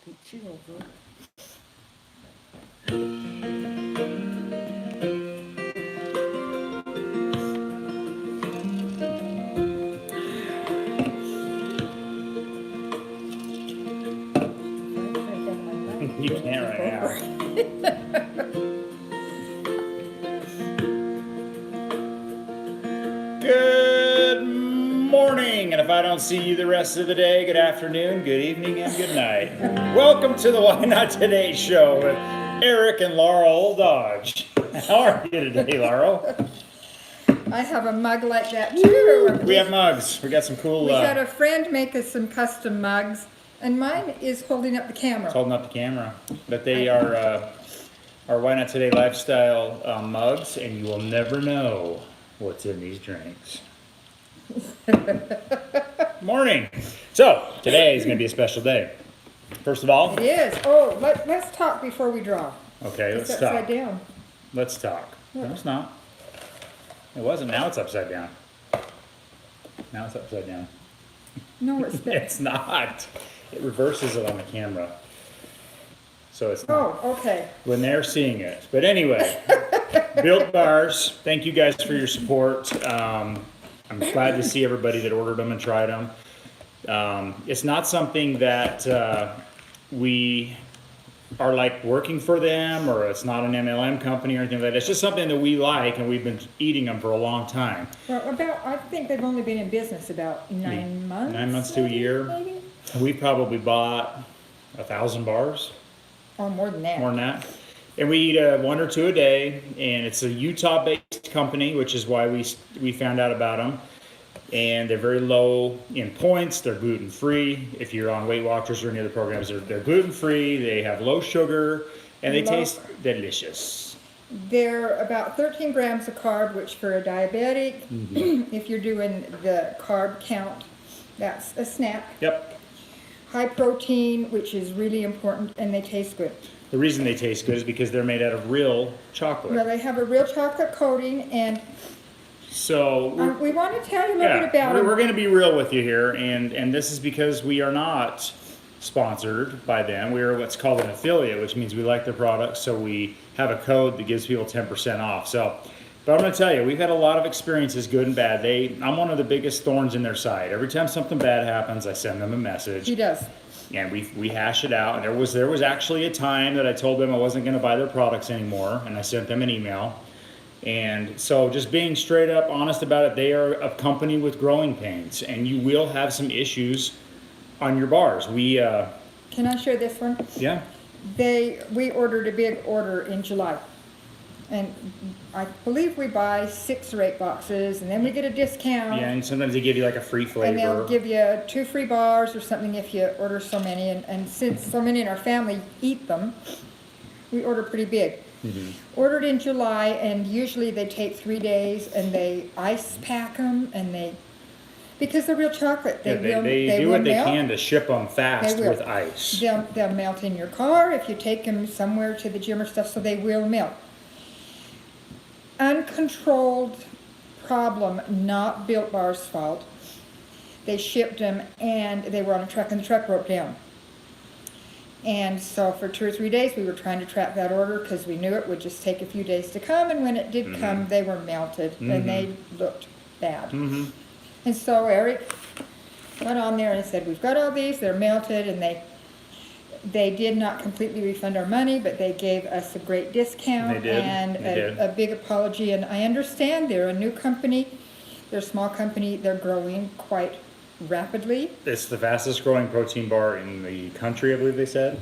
She will go. You can't right now. Good morning, and if I don't see you the rest of the day, good afternoon, good evening, and good night. Welcome to the Why Not Today show with Eric and Laurel Dodge. How are you today, Laurel? I have a mug like that too. We have mugs. We got some cool. We had a friend make us some custom mugs, and mine is holding up the camera. It's holding up the camera, but they are our Why Not Today lifestyle mugs, and you will never know what's in these drinks. Morning. So today is going to be a special day. First of all, It is. Oh, let's talk before we draw. okay, It's let's upside talk. down. Let's talk. No, Look. it's not. It wasn't. Now it's upside down. Now it's upside down. No, it's big. It's not. It reverses it on the camera. So it's not. Oh, okay. When they're seeing it. But anyway, Built Bars, thank you guys for your support. I'm glad to see everybody that ordered them and tried them. It's not something that we are like working for them, or it's not an MLM company or anything like that. It's just something that we like, and we've been eating them for a long time. Well, I think they've only been in business about 9 months. 9 months to a year. Maybe? We've probably bought 1,000 bars. Oh, more than that. More than that. And we eat one or two a day, and it's a Utah-based company, which is why we found out about them. And they're very low in points. They're gluten-free. If you're on Weight Watchers or any other programs, they're gluten-free. They have low sugar, and they taste delicious. They're about 13 grams of carb, which for a diabetic, if you're doing the carb count, that's a snack. Yep. High protein, which is really important, and they taste good. The reason they taste good is because they're made out of real chocolate. Well, they have a real chocolate coating, and So we want to tell you a little bit about we're them. going to be real with you here, and this is because we are not sponsored by them. We are what's called an affiliate, which means we like their products, so we have a code that gives people 10% off. So, but I'm going to tell you, we've had a lot of experiences, good and bad. I'm one of the biggest thorns in their side. Every time something bad happens, I send them a message. He does. And we hash it out. And there was actually a time that I told them I wasn't going to buy their products anymore, and I sent them an email. And so just being straight up honest about it, they are a company with growing pains, and you will have some issues on your bars. Can I share this one? Yeah. We ordered a big order in July. And I believe we buy 6 or 8 boxes, and then we get a discount. Yeah, and sometimes they give you like a free flavor. And they'll give you 2 free bars or something if you order so many. And since so many in our family eat them, we order pretty big. Mm-hmm. Ordered in July, and usually they take 3 days, and they ice pack them, and because they're real chocolate, they do will what they melt. can to ship them fast They will. with ice. They'll melt in your car if you take them somewhere to the gym or stuff, so they will melt. Uncontrolled problem, not Built Bar's fault. They shipped them, and they were on a truck, and the truck broke down. And so for 2 or 3 days, we were trying to track that order because we knew it would just take a few days to come, and when it did come, they were melted, and they looked bad. Mm-hmm. And so Eric went on there and said, we've got all these, they're melted, and they did not completely refund our money, but they gave us a great discount. They did. And They did. a big apology. And I understand they're a new company, they're a small company, they're growing quite rapidly. It's the fastest growing protein bar in the country, I believe they said.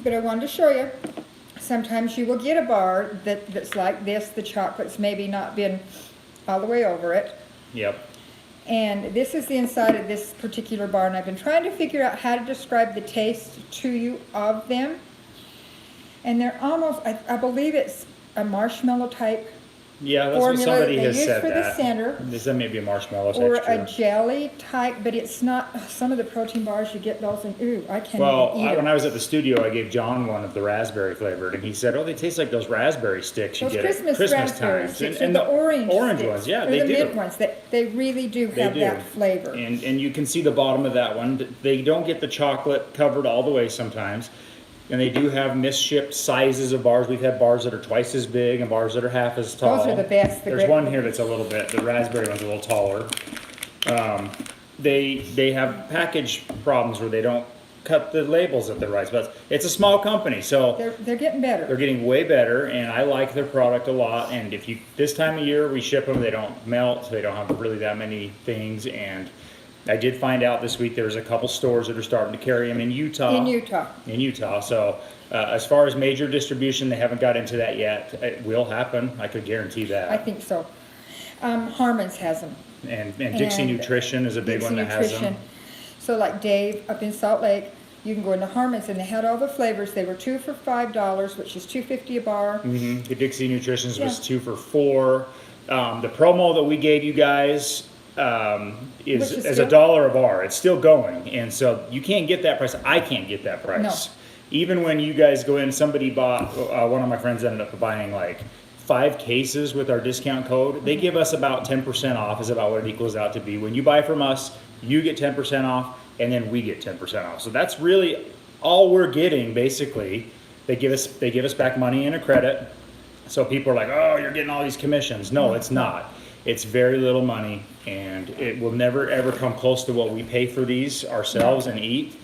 But I wanted to show you, sometimes you will get a bar that's like this, the chocolate's maybe not been all the way over it. Yep. And this is the inside of this particular bar, and I've been trying to figure out how to describe the taste to you of them. And they're almost, I believe it's a marshmallow type Yeah, that's what formula somebody they has use said for the that. center, This is maybe a marshmallow or texture. a jelly type, but it's not, some of the protein bars, you get those and, ooh, I can't Well, even eat when them. I was at the studio, I gave John one of the raspberry flavored, and he said, "Oh, they taste like those raspberry sticks you Those get Christmas at Christmas raspberry times." sticks, And or the orange orange sticks, ones, yeah, or they the do. mint ones, they really do They have do. that flavor. And you can see the bottom of that one. They don't get the chocolate covered all the way sometimes. And they do have misshipped sizes of bars. We've had bars that are twice as big and bars that are half as tall. Those are the best. There's one here that's a little bit, the raspberry one's a little taller. They have package problems where they don't cut the labels at the right spots. It's a small company, so They're getting better. they're getting way better, and I like their product a lot. And if you, this time of year we ship them, they don't melt, they don't have really that many things. And I did find out this week there's a couple stores that are starting to carry them in Utah. In Utah. So as far as major distribution, they haven't got into that yet. It will happen. I could guarantee that. I think so. Harmon's has them. And Dixie And Nutrition is a big Dixie one that has Nutrition. them. So like Dave up in Salt Lake, you can go into Harmon's and they had all the flavors. They were 2 for $5, which is $2.50 a bar. The Dixie Nutritions was Yeah. 2 for $4. The promo that we gave you guys Which is is a still- $1 a bar. It's still going, and so you can't get that price. I can't get that price. No. Even when you guys go in, somebody bought. One of my friends ended up buying like 5 cases with our discount code. They give us about 10% off. Is about what it equals out to be. When you buy from us, you get 10% off, and then we get 10% off. So that's really all we're getting. Basically, they give us back money and a credit. So people are like, "Oh, you're getting all these commissions." No, it's not. It's very little money, and it will never ever come close to what we pay for these ourselves and eat.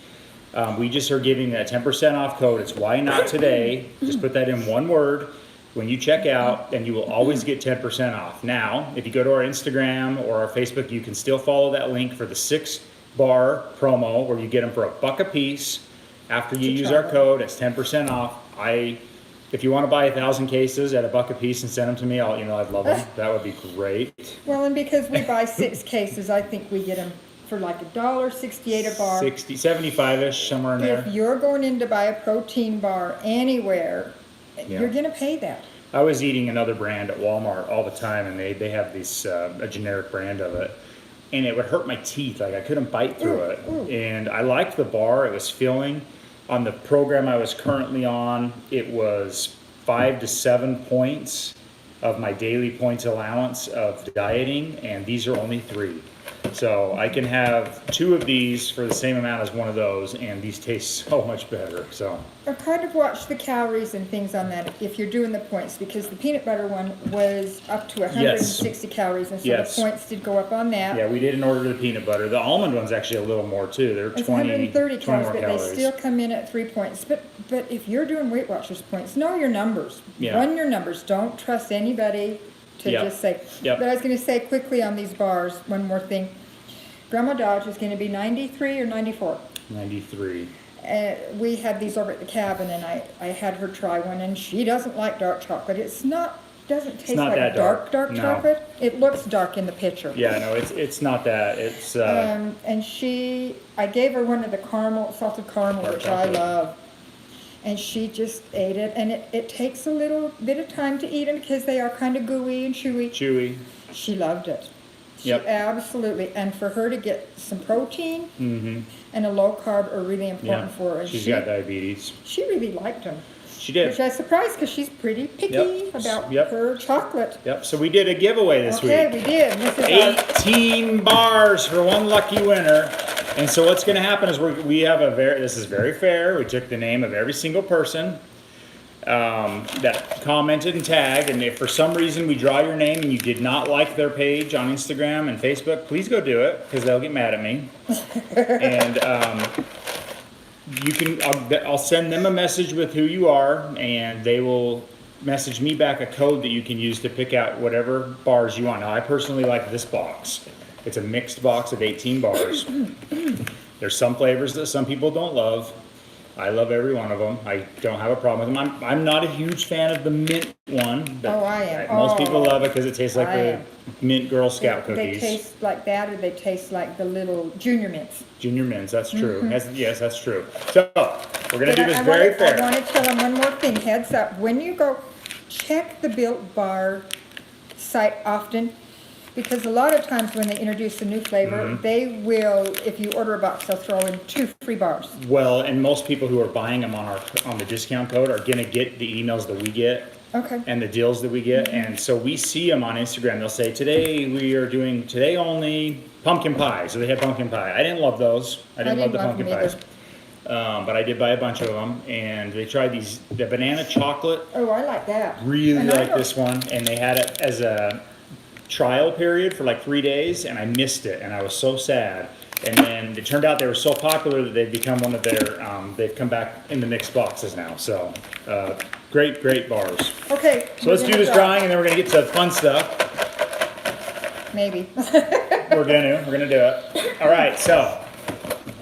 We just are giving that 10% off code. It's why not today. Just put that in one word when you check out, and you will always get 10% off. Now, if you go to our Instagram or our Facebook, you can still follow that link for the 6-bar promo where you get them for $1 a piece. After you use our code, it's 10% off. If you want to buy 1,000 cases at $1 a piece and send them to me, I'd love them. That would be great. Well, and because we buy 6 cases, I think we get them for like $1.68 a bar. 60, 75-ish, somewhere in If there. you're going in to buy a protein bar anywhere, you're gonna pay that. I was eating another brand at Walmart all the time, and they have this a generic brand of it, and it would hurt my teeth. Like I couldn't bite through it. And I liked the bar. It was filling. On the program I was currently on, it was 5 to 7 points of my daily points allowance of dieting, and these are only 3. So I can have 2 of these for the same amount as one of those, and these taste so much better. So Or kind of watch the calories and things on that if you're doing the points, because the peanut butter one was up to 160 calories, and so Yes. the points did go up on that. yeah, we didn't order the peanut butter. The almond one's actually a little more too. They're It's 20, 130 20 more calories, but calories. they still come in at 3 points. But if you're doing Weight Watchers points, know your numbers. Yeah. Run your numbers. Don't trust anybody to Yep. just say. Yep. But I was going to say quickly on these bars, one more thing. Grandma Dodge is going to be 93 or 94. 93. We had these over at the cabin, and I had her try one, and she doesn't like dark chocolate. Doesn't taste not like that dark dark. No. chocolate. It looks dark in the picture. Yeah, no, it's not that. It's And I gave her one of the salted caramel, Dark which I chocolate. love. And she just ate it, and it takes a little bit of time to eat them because they are kind of gooey and chewy. chewy. She loved it. She Yep. absolutely. And for her to get some protein Mm-hmm. and a low carb are really important Yeah. for her. And She's got diabetes. she really liked them. She Which did. I was surprised because she's pretty picky Yep. about Yep. her chocolate. Yep. So we did a giveaway this Okay, week. we did. This is our 18 bars for one lucky winner. And so what's going to happen is we have this is very fair. We took the name of every single person that commented and tagged, and if for some reason we draw your name and you did not like their page on Instagram and Facebook, please go do it, because they'll get mad at me. And I'll send them a message with who you are, and they will message me back a code that you can use to pick out whatever bars you want. Now, I personally like this box. It's a mixed box of 18 bars. There's some flavors that some people don't love. I love every one of them. I don't have a problem with them. I'm not a huge fan of the mint one. But Oh, I am. Most people Oh, love it because it tastes like I the am. mint Girl Scout they cookies. taste like that, or they taste like the little junior mints. Junior mints, that's true. Yes, that's true. So, we're going to But do this I very wanna- fair. I want to tell them one more thing, heads up. When you go, check the Built Bar site often, because a lot of times when they introduce a new flavor, they will, if you order a box, they'll throw in 2 free bars. Well, and most people who are buying them on the discount code are gonna get the emails that we get. Okay. And the deals that we get, and so we see them on Instagram. They'll say, today we are doing, today only pumpkin pie. So they had pumpkin pie. I didn't love those. I didn't love the pumpkin them pies. But I did buy a bunch of them, and they tried the banana chocolate. Oh, I like that. Really And I like don't- this one, and they had it as a trial period for like 3 days, and I missed it, and I was so sad. And then it turned out they were so popular that they've become one of their, they've come back in the mixed boxes now. So, great bars. Okay. So let's do this drawing, and then we're gonna get to fun stuff. Maybe. We're gonna do it. All right, so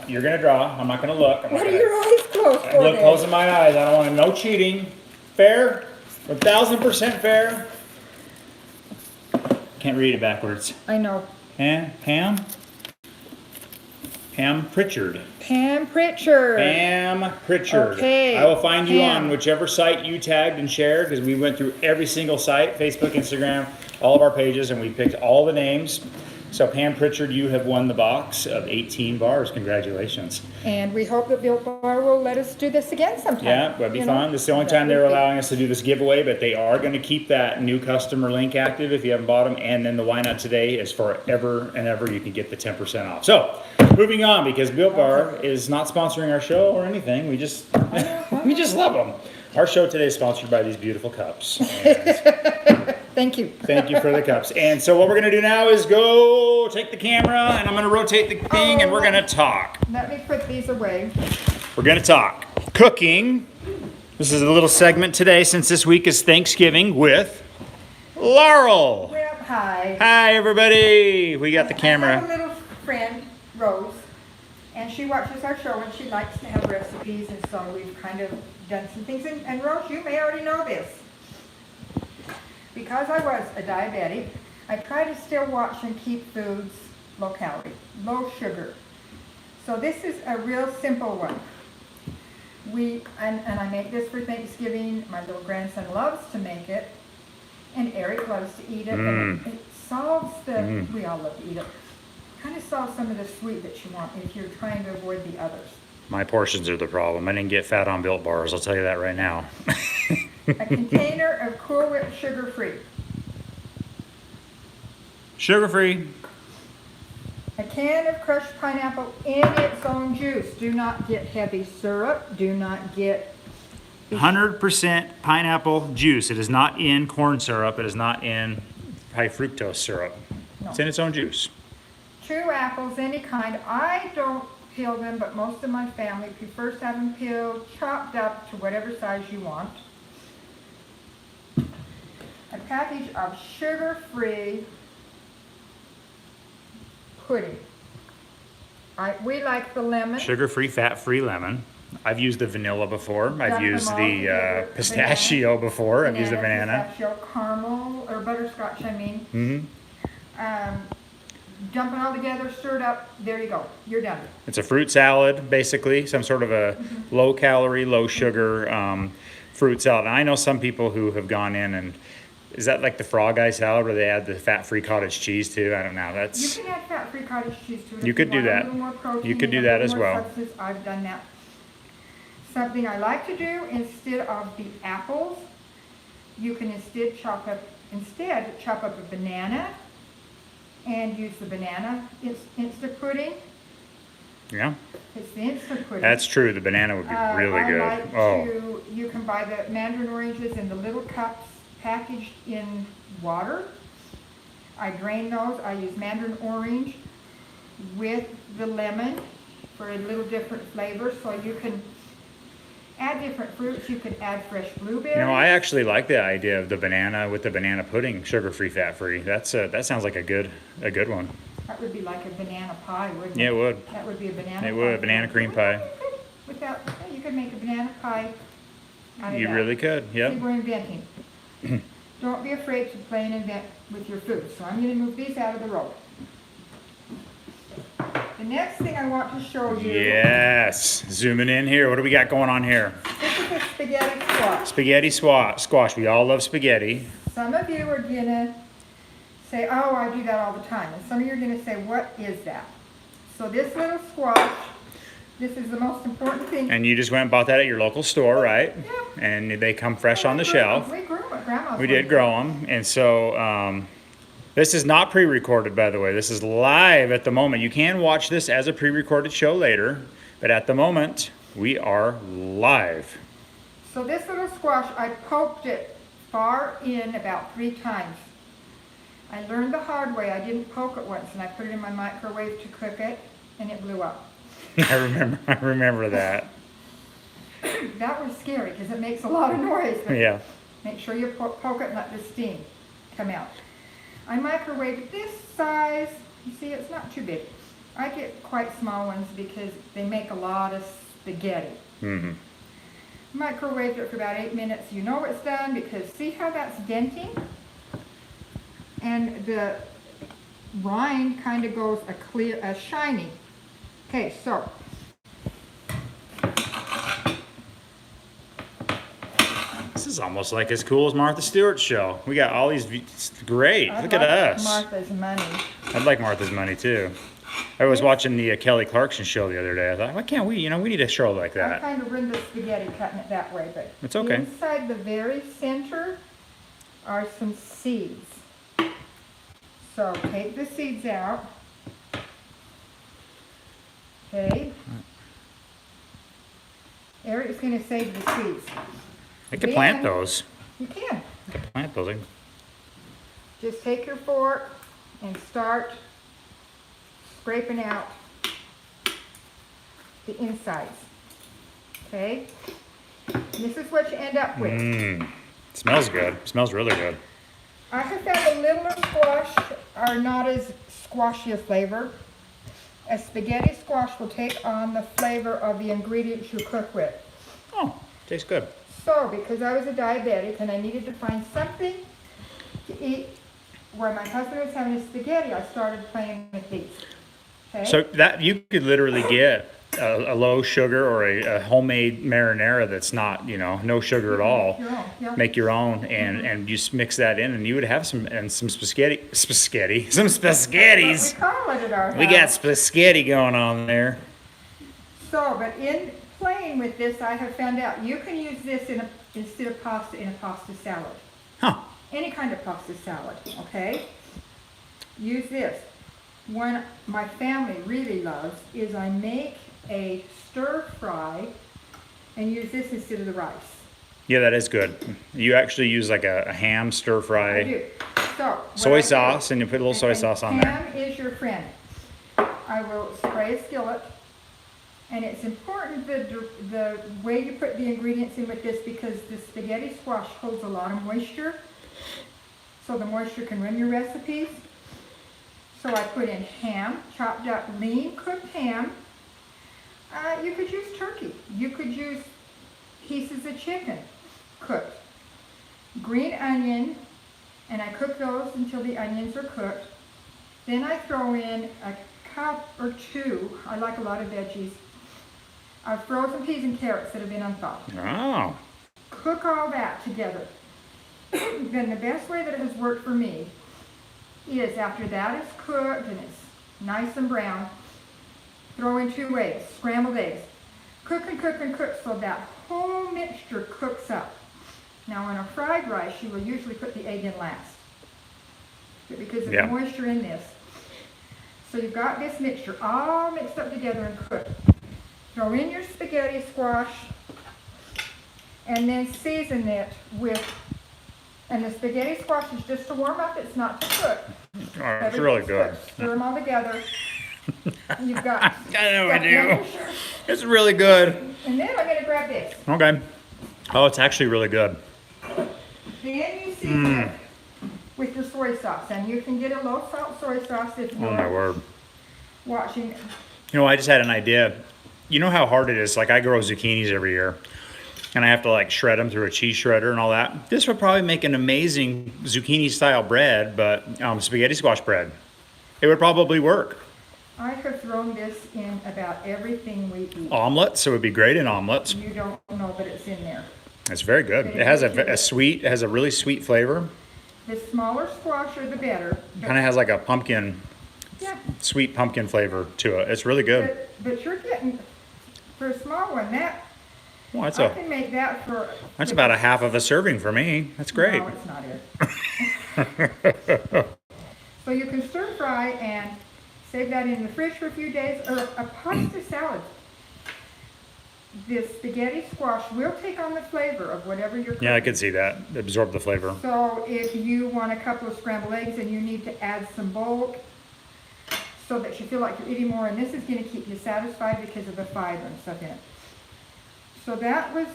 you're gonna draw. I'm not gonna look. I'm not What are gonna your eyes closed for look, then? closing my eyes. I don't want no cheating. Fair, 1,000% fair. Can't read it backwards. I know. Pam Pritchard. Pam Pritchard. Pam Pritchard. Okay, I will find you Pam. on whichever site you tagged and shared, because we went through every single site, Facebook, Instagram, all of our pages, and we picked all the names. So Pam Pritchard, you have won the box of 18 bars. Congratulations. And we hope that Built Bar will let us do this again sometime. Yeah, that'd be You know? fun. This is the only That time they're would be- allowing us to do this giveaway, but they are going to keep that new customer link active if you haven't bought them. And then the Why Not Today is forever and ever. You can get the 10% off. So, moving on, because Built Bar is not sponsoring our show or anything. We just, we just love them. Our show today is sponsored by these beautiful cups. And Thank you. thank you for the cups. And so what we're going to do now is go take the camera, and I'm going to rotate the thing, and we're going to talk. Let me put these away. We're going to talk cooking. This is a little segment today, since this week is Thanksgiving, with Laurel. Well, hi. Hi, everybody. We got the I have camera. a little friend, Rose, and she watches our show and she likes to have recipes, and so we've kind of done some things. And Rose, you may already know this. Because I was a diabetic, I try to still watch and keep foods low calorie, low sugar. So this is a real simple one. And I make this for Thanksgiving. My little grandson loves to make it, and Eric loves to eat it. And it solves we all love to eat it. Kind of solves some of the sweet that you want if you're trying to avoid the others. My portions are the problem. I didn't get fat on Built Bars, I'll tell you that right now. A container of Cool Whip sugar-free. Sugar-free. A can of crushed pineapple in its own juice. Do not get heavy syrup. Do not get 100% pineapple juice. It is not in corn syrup. It is not in high fructose syrup. No. It's in its own juice. 2 apples, any kind. I don't peel them, but most of my family prefers to have them peeled, chopped up to whatever size you want. A package of sugar-free pudding. We like the lemon. Sugar-free, fat-free lemon. I've used the vanilla before. I've Done used them all the together. pistachio before. I've used the banana. Pistachio, caramel, or butterscotch, I mean. Mm-hmm. Dump it all together, stir it up, there you go, you're done. It's a fruit salad, basically, some sort of a low-calorie, low-sugar fruit salad. And I know some people who have gone in and, is that like the Frog Eye salad where they add the fat-free cottage cheese too? I don't know. You That's can add fat-free cottage cheese to it. You if could do want a that. little more protein You could do and a that little as more well. substance. I've done that. Something I like to do instead of the apples, you can instead chop up a banana and use the banana instant pudding. yeah. It's the instant pudding. That's true. The banana would be really I good. like you can buy the mandarin oranges in the little cups packaged in water. I drain those. I use mandarin orange with the lemon for a little different flavor. So you can add different fruits. You can add fresh blueberries. You know, I actually like the idea of the banana with the banana pudding, sugar-free, fat-free. That sounds like a good one. That would be like a banana pie, wouldn't it? Yeah, it would. That would be a banana It pie. would, banana cream pie. You could make a banana pie out of You that. really could. See, Yep. we're inventing. Don't be afraid to play and invent with your food. So I'm going to move these out of the road. The next thing I want to show you. Yes. Zooming in here. What do we got going on here? This is a spaghetti squash. Spaghetti squash. We all love spaghetti. Some of you are going to say, oh, I do that all the time. And some of you are going to say, what is that? So this little squash, this is the most important thing. And you just went and bought that at your local store, right? Yeah. And they come fresh on the We shelf. We grew them at Grandma's. We did grow them. And so this is not pre-recorded, by the way. This is live at the moment. You can watch this as a pre-recorded show later, but at the moment, we are live. So this little squash, I poked it far in about 3 times. I learned the hard way. I didn't poke it once, and I put it in my microwave to cook it, and it blew up. I remember that. That was scary because it makes a lot of noise. But Yeah. make sure you poke it and let the steam come out. I microwaved this size. You see, it's not too big. I get quite small ones because they make a lot of spaghetti. Mm-hmm. Microwaved it for about 8 minutes. You know it's done because see how that's denting? And the rind kind of goes a shiny. Okay, so This is almost like as cool as Martha Stewart's show. We got all these, it's great. I'd Look at like us. Martha's money. I'd like Martha's money too. I was watching the Kelly Clarkson show the other day. I thought, why can't we? We need a show like I that. kind of ruined the spaghetti cutting it that way, but It's okay. inside the very center are some seeds. So take the seeds out. Okay. Eric's going to save the seeds. I could plant Then- those. You can. I could plant those. Just take your fork and start scraping out the insides. Okay? This is what you end up with. Mmm. Smells good. Smells really good. I have found the littler squash are not as squashy a flavor. A spaghetti squash will take on the flavor of the ingredients you cook with. Oh, tastes good. So, because I was a diabetic and I needed to find something to eat where my husband was having his spaghetti, I started playing with these. Okay? So that you could literally get a low sugar or a homemade marinara that's not, no sugar at all. Your own, yeah. Make your own and you just mix that in and you would have some spaghetti, some spaghettis. We call it at our house. We got spaghetti going on there. So, but in playing with this, I have found out you can use this instead of pasta in a pasta salad. Huh. Any kind of pasta salad, okay? Use this. One my family really loves is I make a stir fry and use this instead of the rice. Yeah, that is good. You actually use like a ham stir I fry, do. So, what soy I do- sauce, and you put a little soy and sauce on there. Ham is your friend. I will spray a skillet, and it's important the way you put the ingredients in with this because the spaghetti squash holds a lot of moisture, so the moisture can ruin your recipes. So I put in ham, chopped up lean cooked ham. You could use turkey. You could use pieces of chicken cooked. Green onion, and I cook those until the onions are cooked. Then I throw in a cup or 2, I like a lot of veggies, of frozen peas and carrots that have been unthawed. Oh. Cook all that together. Then the best way that it has worked for me is after that is cooked and it's nice and brown, throw in 2 eggs, scrambled eggs. Cook and cook and cook so that whole mixture cooks up. Now on a fried rice, you will usually put the egg in last. But because of Yeah. the moisture in this. So you've got this mixture all mixed up together and cooked. Throw in your spaghetti squash and then season it with, and the spaghetti squash is just to warm up, it's not to cook. Oh, it's really good. Stir them all together. You've got. I know I got do. number- It's really good. And then I'm gonna grab this. Okay. Oh, it's actually really good. Then you season it with your soy sauce, and you can get a low salt soy sauce if Oh my you're word. watching. I just had an idea. You know how hard it is? Like I grow zucchinis every year and I have to like shred them through a cheese shredder and all that. This would probably make an amazing zucchini style bread, but spaghetti squash bread. It would probably work. I have thrown this in about everything we eat. Omelets, it would be great in omelets. You don't know, but it's in there. It's very good. It has a really sweet flavor. The smaller squasher, the better. Kind of has like a pumpkin, Yeah, sweet pumpkin flavor to it. It's really good. but you're getting, for a small one, that, Well, I can make that for. that's about a half of a serving for me. That's great. No, it's not it. So you can stir fry and save that in the fridge for a few days, or a pasta salad. The spaghetti squash will take on the flavor of whatever you're cooking. Yeah, I could see that. Absorb the flavor. So if you want a couple of scrambled eggs and you need to add some bulk so that you feel like you're eating more, and this is going to keep you satisfied because of the fiber and stuff in it. So that was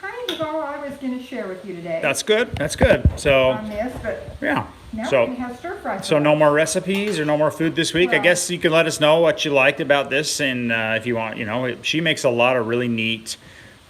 kind of all I was going to share with you today That's good. That's good. So, on this, but yeah. now we So, can have stir fry. so no more recipes or no more food this week. I Well- guess you can let us know what you liked about this, and if you want, she makes a lot of really neat,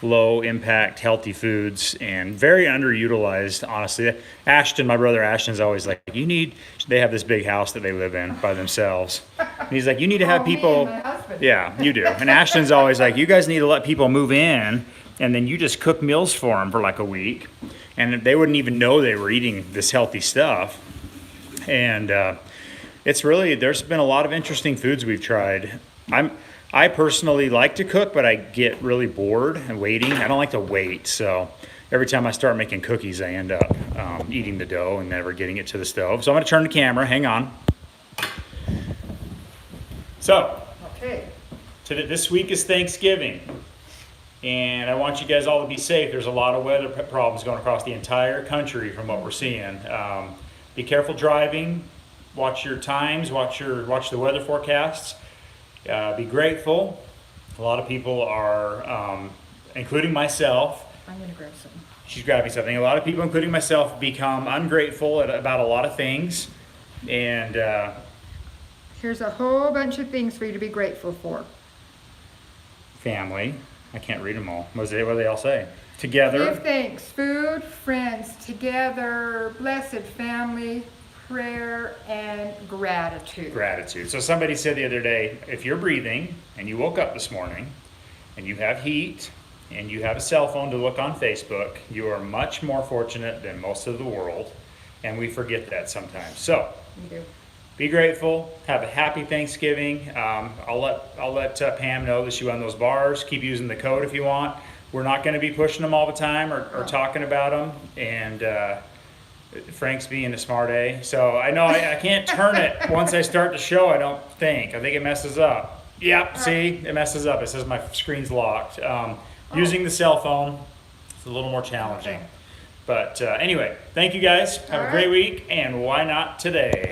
low impact, healthy foods, and very underutilized. Honestly, Ashton, my brother Ashton's always like, They have this big house that they live in by themselves, and he's like, you need to have Oh, me people. and my husband. Yeah, you do. And Ashton's always like, you guys need to let people move in, and then you just cook meals for them for like a week, and they wouldn't even know they were eating this healthy stuff. And there's been a lot of interesting foods we've tried. I personally like to cook, but I get really bored and waiting. I don't like to wait, so every time I start making cookies, I end up eating the dough and never getting it to the stove. So I'm going to turn the camera. Hang on. So Okay. this week is Thanksgiving, and I want you guys all to be safe. There's a lot of weather problems going across the entire country from what we're seeing. Be careful driving. Watch your times. Watch the weather forecasts. Be grateful. A lot of people are, including myself. I'm going to grab something. She's grabbing something. A lot of people, including myself, become ungrateful about a lot of things, and Here's a whole bunch of things for you to be grateful for. family. I can't read them all. What do they all say? Together. Give thanks, food, friends, together, blessed family, prayer, and gratitude. Gratitude. So somebody said the other day, if you're breathing and you woke up this morning and you have heat and you have a cell phone to look on Facebook, you are much more fortunate than most of the world, and we forget that sometimes. So You do. be grateful. Have a happy Thanksgiving. I'll let Pam know that she won those bars. Keep using the code if you want. We're not going to be pushing them all the time or talking about them. And Frank's being a smart A. So I know I can't turn it once I start the show. I don't think. I think it messes up. Yep. See, it messes up. It says my screen's locked. Using the cell phone, it's a little more challenging. Okay. But anyway, thank you guys. Have a great week. And why not today?